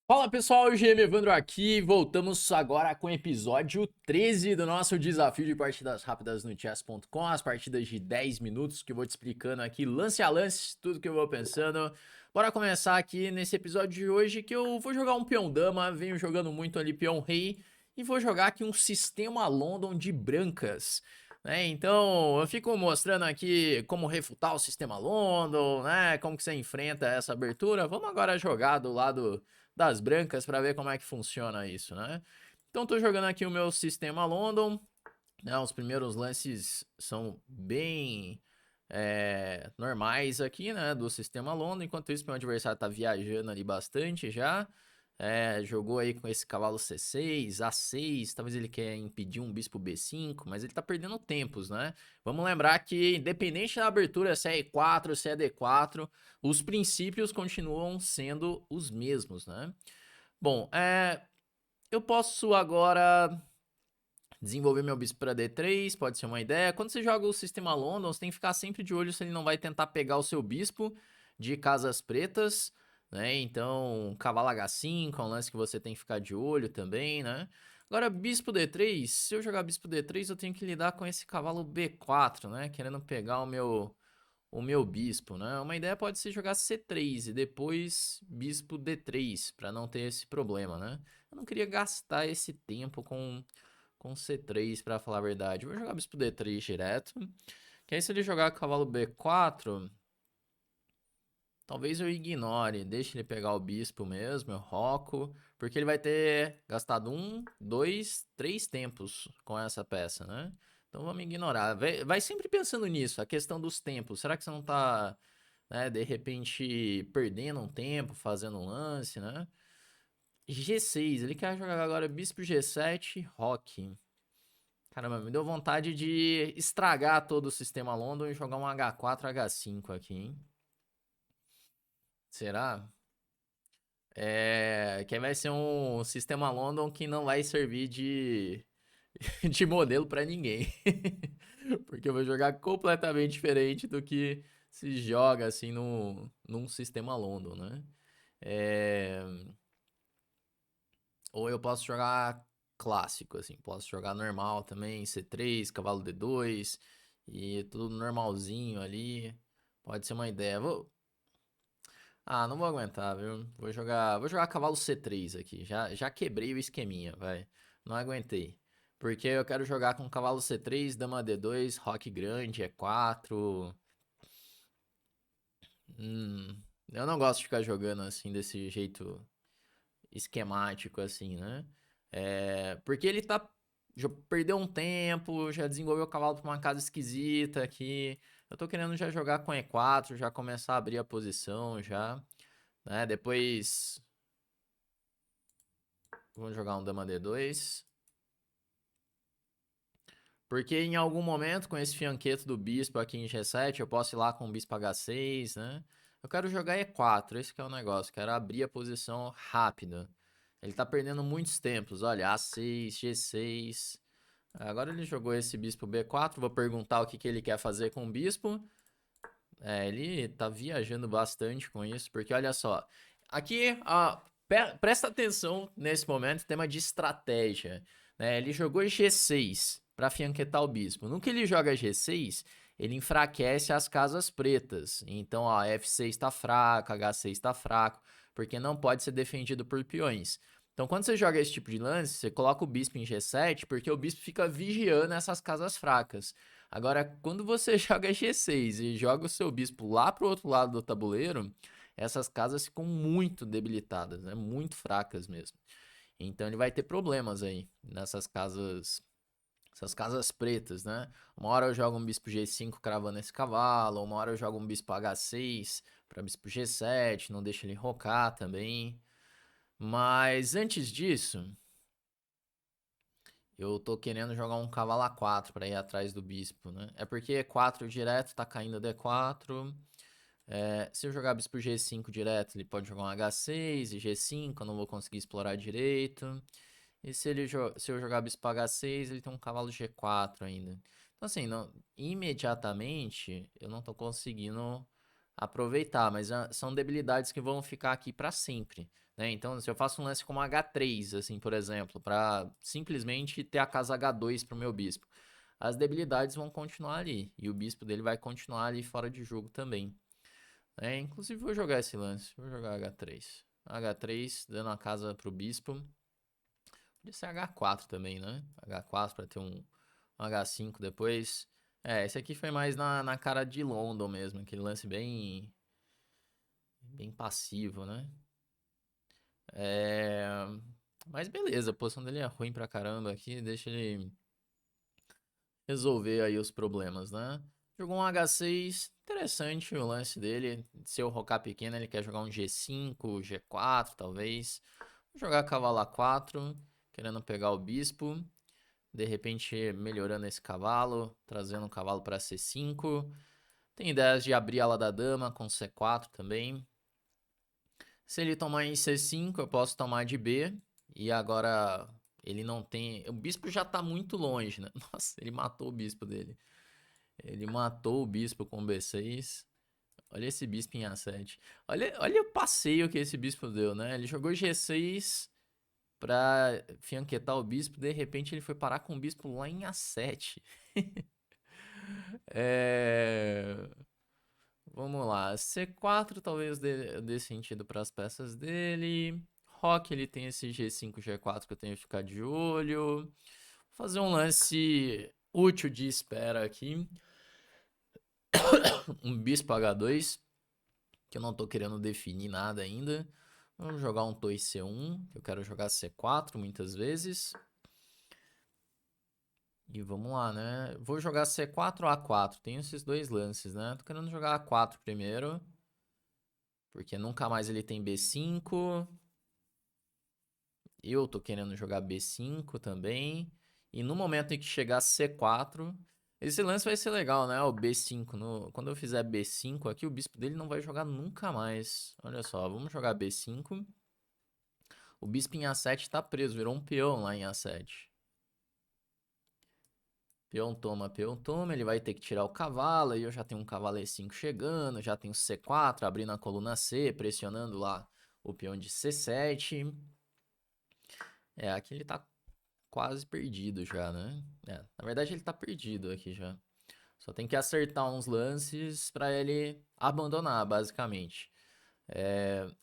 Fala pessoal, o GM Evandro aqui, voltamos agora com o episódio 13 do nosso desafio de partidas rápidas no chess.com, as partidas de 10 minutos que eu vou te explicando aqui lance a lance, tudo que eu vou pensando. Bora começar aqui nesse episódio de hoje que eu vou jogar um peão dama, venho jogando muito ali peão rei e vou jogar aqui um sistema London de brancas. Então, eu fico mostrando aqui como refutar o sistema London, né? Como que você enfrenta essa abertura. Vamos agora jogar do lado das brancas para ver como é que funciona isso, né? Então tô jogando aqui o meu sistema London, né? Os primeiros lances são bem normais aqui, né? Do sistema London, enquanto isso meu adversário tá viajando ali bastante já. Jogou aí com esse cavalo C6, A6, talvez ele quer impedir um bispo B5, mas ele tá perdendo tempos, né? Vamos lembrar que independente da abertura, se é E4, se é D4, os princípios continuam sendo os mesmos, né? Bom, eu posso agora desenvolver meu bispo para D3, pode ser uma ideia. Quando você joga o sistema London, você tem que ficar sempre de olho se ele não vai tentar pegar o seu bispo de casas pretas, né? Então, cavalo H5 é um lance que você tem que ficar de olho também, né? Agora, bispo D3, se eu jogar bispo D3, eu tenho que lidar com esse cavalo B4, né? Querendo pegar o meu bispo, né? Uma ideia pode ser jogar C3 e depois bispo D3, para não ter esse problema, né? Eu não queria gastar esse tempo com C3, para falar a verdade. Vou jogar bispo D3 direto. Que aí se ele jogar cavalo B4, talvez eu ignore, deixe ele pegar o bispo mesmo, eu roco, porque ele vai ter gastado 1, 2, 3 tempos com essa peça, né? Então vamos ignorar. Vai sempre pensando nisso, a questão dos tempos. Será que você não tá, né, de repente perdendo um tempo, fazendo um lance, né? G6, ele quer jogar agora bispo G7, roque. Caramba, me deu vontade de estragar todo o sistema London e jogar um H4, H5 aqui, hein? Será? Que vai ser um sistema London que não vai servir de modelo pra ninguém. Porque eu vou jogar completamente diferente do que se joga assim num sistema London, né? É... Ou eu posso jogar clássico, assim. Posso jogar normal também, C3, cavalo D2 e tudo normalzinho ali. Pode ser uma ideia. Ah, não vou aguentar, viu? Vou jogar cavalo C3 aqui. Já quebrei o esqueminha, vai. Não aguentei. Porque eu quero jogar com cavalo C3, dama D2, roque grande, E4. Eu não gosto de ficar jogando assim desse jeito esquemático assim, né? Porque ele já perdeu um tempo, já desenvolveu o cavalo pra uma casa esquisita aqui. Eu tô querendo já jogar com E4, já começar a abrir a posição já, né? Depois vamos jogar um dama D2. Porque em algum momento, com esse fianqueto do bispo aqui em G7, eu posso ir lá com o bispo H6, né? Eu quero jogar E4, esse que é o negócio. Quero abrir a posição rápido. Ele tá perdendo muitos tempos. Olha, A6, G6. Agora ele jogou esse bispo B4. Vou perguntar o que ele quer fazer com o bispo. Ele tá viajando bastante com isso. Porque olha só. Aqui, presta atenção nesse momento, tema de estratégia. Né? Ele jogou G6 para fianquetar o bispo. No que ele joga G6, ele enfraquece as casas pretas. Então, ó, F6 tá fraco, H6 tá fraco, porque não pode ser defendido por peões. Então, quando você joga esse tipo de lance, você coloca o bispo em G7, porque o bispo fica vigiando essas casas fracas. Agora, quando você joga G6 e joga o seu bispo lá pro outro lado do tabuleiro, essas casas ficam muito debilitadas, né? Muito fracas mesmo. Então ele vai ter problemas aí nessas casas, essas casas pretas, né? Uma hora eu jogo um bispo G5 cravando esse cavalo, uma hora eu jogo um bispo H6 para bispo G7, não deixa ele rocar também. Mas antes disso, eu tô querendo jogar um cavalo A4 para ir atrás do bispo, né? É porque E4 direto tá caindo D4. Se eu jogar bispo G5 direto, ele pode jogar um H6 e G5, eu não vou conseguir explorar direito. E se eu jogar bispo H6, ele tem um cavalo G4 ainda. Então assim, imediatamente eu não tô conseguindo aproveitar, mas são debilidades que vão ficar aqui para sempre. né? Então, se eu faço um lance como H3, assim, por exemplo, para simplesmente ter a casa H2 pro meu bispo, as debilidades vão continuar ali, e o bispo dele vai continuar ali fora de jogo também. Inclusive, vou jogar esse lance, vou jogar H3. H3, dando a casa pro bispo. Podia ser H4 também, né? H4 para ter um H5 depois. Esse aqui foi mais na cara de London mesmo, aquele lance bem passivo, né? É... Mas beleza, a posição dele é ruim pra caramba aqui, deixa ele resolver aí os problemas, né? Jogou um H6, interessante o lance dele. Se eu rocar pequeno, ele quer jogar um G5, G4 talvez. Vou jogar cavalo A4, querendo pegar o bispo. De repente melhorando esse cavalo, trazendo um cavalo para C5. Tem ideias de abrir a ala da dama com C4 também. Se ele tomar em C5, eu posso tomar de B. E agora ele não tem... O bispo já tá muito longe, né? Nossa, ele matou o bispo dele. Ele matou o bispo com B6. Olha esse bispo em A7. Olha o passeio que esse bispo deu, né? Ele jogou G6 pra fianquetar o bispo. De repente ele foi parar com o bispo lá em A7. Vamos lá. C4 talvez dê sentido para as peças dele. Rock ele tem esse G5, G4 que eu tenho que ficar de olho. Vou fazer um lance útil de espera aqui. Um bispo H2, que eu não tô querendo definir nada ainda. Vamos jogar um Torre C1, que eu quero jogar C4 muitas vezes. E vamos lá, né? Vou jogar C4 ou A4. Tem esses dois lances, né? Tô querendo jogar A4 primeiro. Porque nunca mais ele tem B5. Eu tô querendo jogar B5 também. E no momento em que chegar C4... Esse lance vai ser legal, né? O B5. Quando eu fizer B5 aqui, o bispo dele não vai jogar nunca mais. Olha só, vamos jogar B5. O bispo em A7 tá preso, virou um peão lá em A7. Peão toma, ele vai ter que tirar o cavalo, aí eu já tenho um cavalo E5 chegando, já tenho C4 abrindo a coluna C, pressionando lá o peão de C7. Aqui ele tá quase perdido já, né? Na verdade ele tá perdido aqui já. Só tem que acertar uns lances pra ele abandonar, basicamente.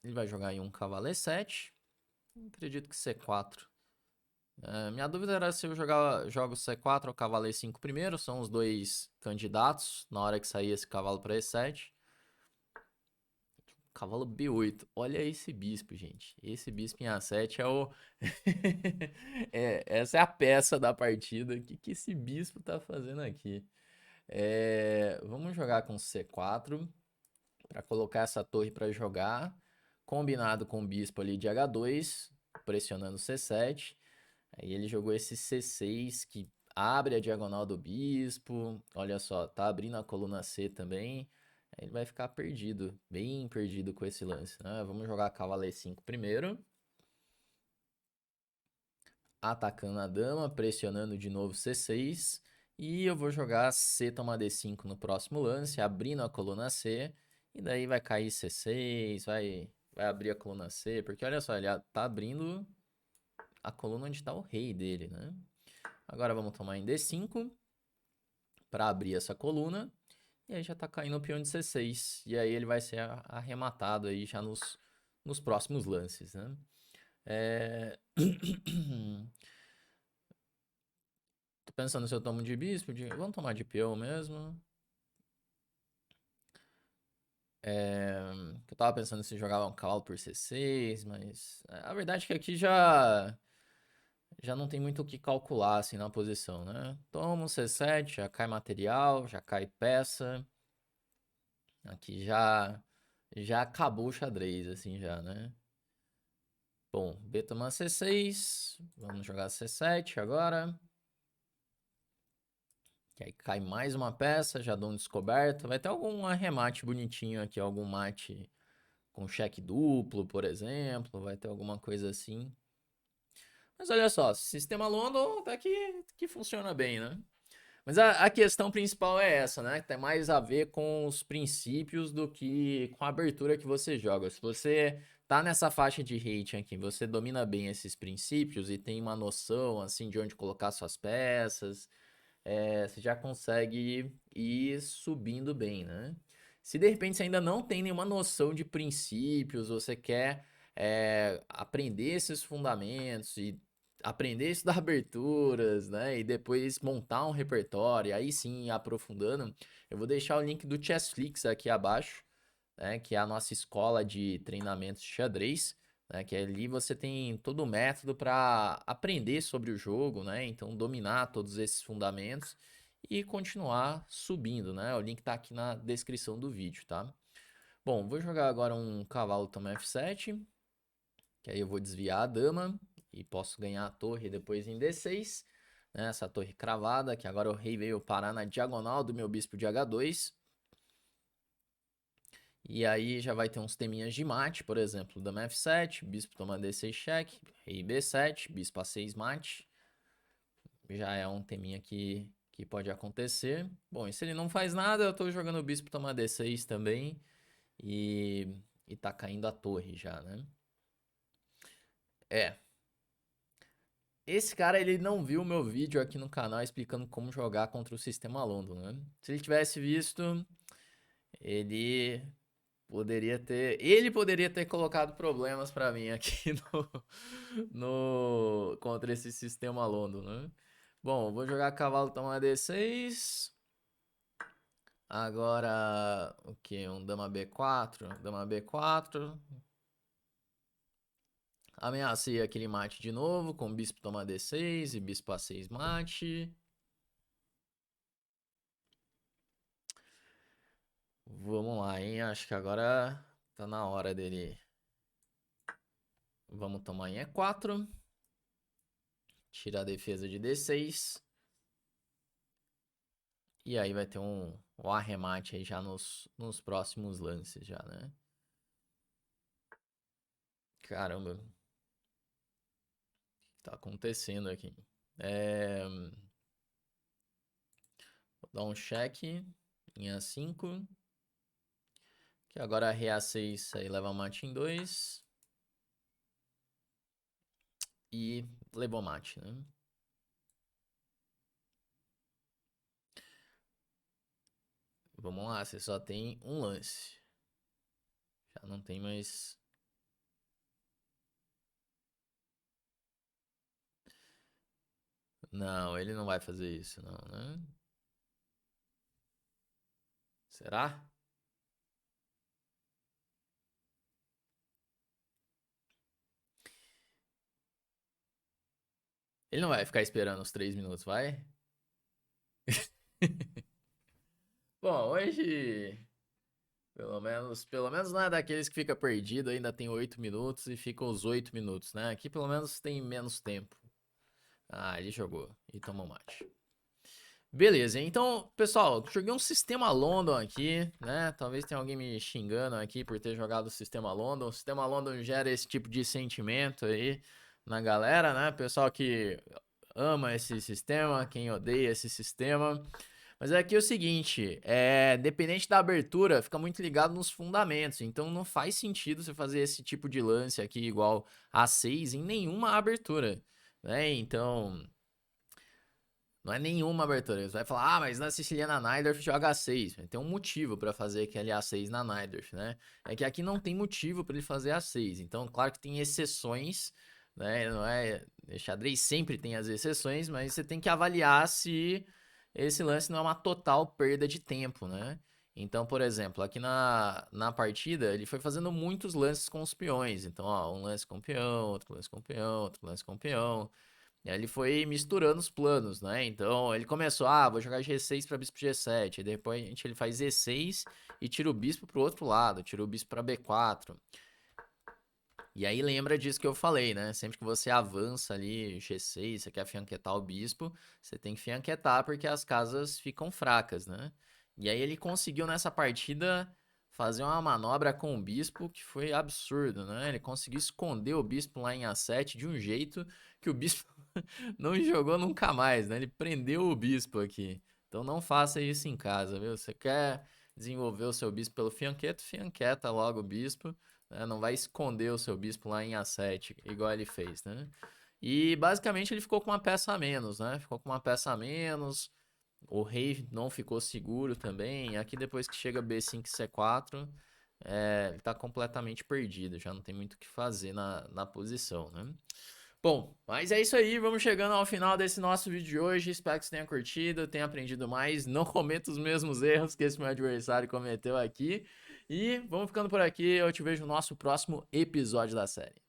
Ele vai jogar em um cavalo E7. Acredito que C4. Minha dúvida era se eu jogo C4 ou cavalo E5 primeiro. São os dois candidatos na hora que sair esse cavalo para E7. Cavalo B8. Olha esse bispo, gente. Esse bispo em A7 é o... essa é a peça da partida. O que esse bispo tá fazendo aqui? Vamos jogar com C4 para colocar essa torre para jogar. Combinado com o bispo ali de H2, pressionando C7. Aí ele jogou esse C6 que abre a diagonal do bispo. Olha só, tá abrindo a coluna C também. Aí ele vai ficar perdido, bem perdido com esse lance, né? Vamos jogar cavalo E5 primeiro. Atacando a dama, pressionando de novo C6. E eu vou jogar C toma D5 no próximo lance, abrindo a coluna C. E daí vai cair C6, vai abrir a coluna C. Porque olha só, ele tá abrindo a coluna onde tá o rei dele, né? Agora vamos tomar em D5 para abrir essa coluna. E aí já tá caindo o peão de C6. E aí ele vai ser arrematado aí já nos próximos lances, né? Tô pensando se eu tomo de bispo. Vamos tomar de peão mesmo. Eu tava pensando se jogava um cavalo por C6, mas a verdade é que aqui já não tem muito o que calcular assim na posição, né? Toma um C7, já cai material, já cai peça. Aqui já acabou o xadrez, assim, já, né? Bom, B toma C6. Vamos jogar C7 agora. Que aí cai mais uma peça, já dou um descoberto. Vai ter algum arremate bonitinho aqui, algum mate com cheque duplo, por exemplo. Vai ter alguma coisa assim. Mas olha só, sistema London até que funciona bem, né? Mas a questão principal é essa, né? Que tem mais a ver com os princípios do que com a abertura que você joga. Se você tá nessa faixa de rating aqui, você domina bem esses princípios e tem uma noção, assim, de onde colocar suas peças, você já consegue ir subindo bem, né? Se de repente você ainda não tem nenhuma noção de princípios, você quer aprender esses fundamentos e aprender a estudar aberturas, né? E depois montar um repertório, aí sim, aprofundando, eu vou deixar o link do Chessflix aqui abaixo, né? Que é a nossa escola de treinamentos de xadrez, né? Que ali você tem todo o método para aprender sobre o jogo, né? Então dominar todos esses fundamentos e continuar subindo, né? O link tá aqui na descrição do vídeo, tá? Bom, vou jogar agora um cavalo toma F7, que aí eu vou desviar a dama e posso ganhar a torre depois em D6, né? Essa torre cravada, que agora o rei veio parar na diagonal do meu bispo de H2. E aí já vai ter uns teminhas de mate, por exemplo, dama F7, bispo toma D6 cheque, rei B7, bispo A6 mate. Já é um teminha que pode acontecer. Bom, e se ele não faz nada, eu tô jogando o bispo toma D6 também. E tá caindo a torre já, né? É. Esse cara, ele não viu o meu vídeo aqui no canal explicando como jogar contra o sistema London, né? Se ele tivesse visto, ele poderia ter colocado problemas pra mim aqui contra esse sistema London, né? Bom, vou jogar cavalo toma D6. Agora, o que? Um dama B4. Dama B4. Ameacei aquele mate de novo, com bispo toma D6 e bispo A6 mate. Vamos lá, hein? Acho que agora tá na hora dele. Vamos tomar em E4. Tirar a defesa de D6. E aí vai ter um arremate aí já nos próximos lances já, né? Caramba. O que tá acontecendo aqui? Vou dar um cheque em A5. Que agora rei A6 aí leva mate em 2. E levou mate, né? Vamos lá, você só tem um lance. Já não tem mais... Não, ele não vai fazer isso, não, né? Será? Ele não vai ficar esperando os 3 minutos, vai? Bom, hoje... Pelo menos não é daqueles que fica perdido, ainda tem 8 minutos e fica os 8 minutos, né? Aqui pelo menos tem menos tempo. Ah, ele jogou e tomou mate. Beleza, então, pessoal, joguei um sistema London aqui, né? Talvez tenha alguém me xingando aqui por ter jogado o sistema London. O sistema London gera esse tipo de sentimento aí na galera, né? Pessoal que ama esse sistema, quem odeia esse sistema. Mas aqui é o seguinte, dependente da abertura, fica muito ligado nos fundamentos. Então não faz sentido você fazer esse tipo de lance aqui igual A6 em nenhuma abertura, né? Então, não é nenhuma abertura. Você vai falar, mas na siciliana Najdorf joga A6. Tem um motivo para fazer aquele A6 na Najdorf, né? É que aqui não tem motivo para ele fazer A6. Então, claro que tem exceções, né? Não é, xadrez sempre tem as exceções, mas você tem que avaliar se esse lance não é uma total perda de tempo, né? Então, por exemplo, aqui na partida, ele foi fazendo muitos lances com os peões. Então, ó, um lance com peão, outro lance com peão, outro lance com peão. E aí ele foi misturando os planos, né? Então ele começou, vou jogar G6 para bispo G7. E depois ele faz Z6 e tira o bispo pro outro lado, tira o bispo para B4. E aí lembra disso que eu falei, né? Sempre que você avança ali G6, você quer fianquetar o bispo, você tem que fianquetar porque as casas ficam fracas, né? E aí ele conseguiu nessa partida fazer uma manobra com o bispo que foi absurdo, né? Ele conseguiu esconder o bispo lá em A7 de um jeito que o bispo não jogou nunca mais, né? Ele prendeu o bispo aqui. Então não faça isso em casa, viu? Você quer desenvolver o seu bispo pelo fianqueto, fianqueta logo o bispo, né? Não vai esconder o seu bispo lá em A7, igual ele fez, né? E basicamente ele ficou com uma peça a menos, né? Ficou com uma peça a menos. O rei não ficou seguro também. Aqui depois que chega B5 e C4, ele tá completamente perdido. Já não tem muito o que fazer na posição, né? Bom, mas é isso aí. Vamos chegando ao final desse nosso vídeo de hoje. Espero que você tenha curtido, tenha aprendido mais. Não cometa os mesmos erros que esse meu adversário cometeu aqui. E vamos ficando por aqui. Eu te vejo no nosso próximo episódio da série.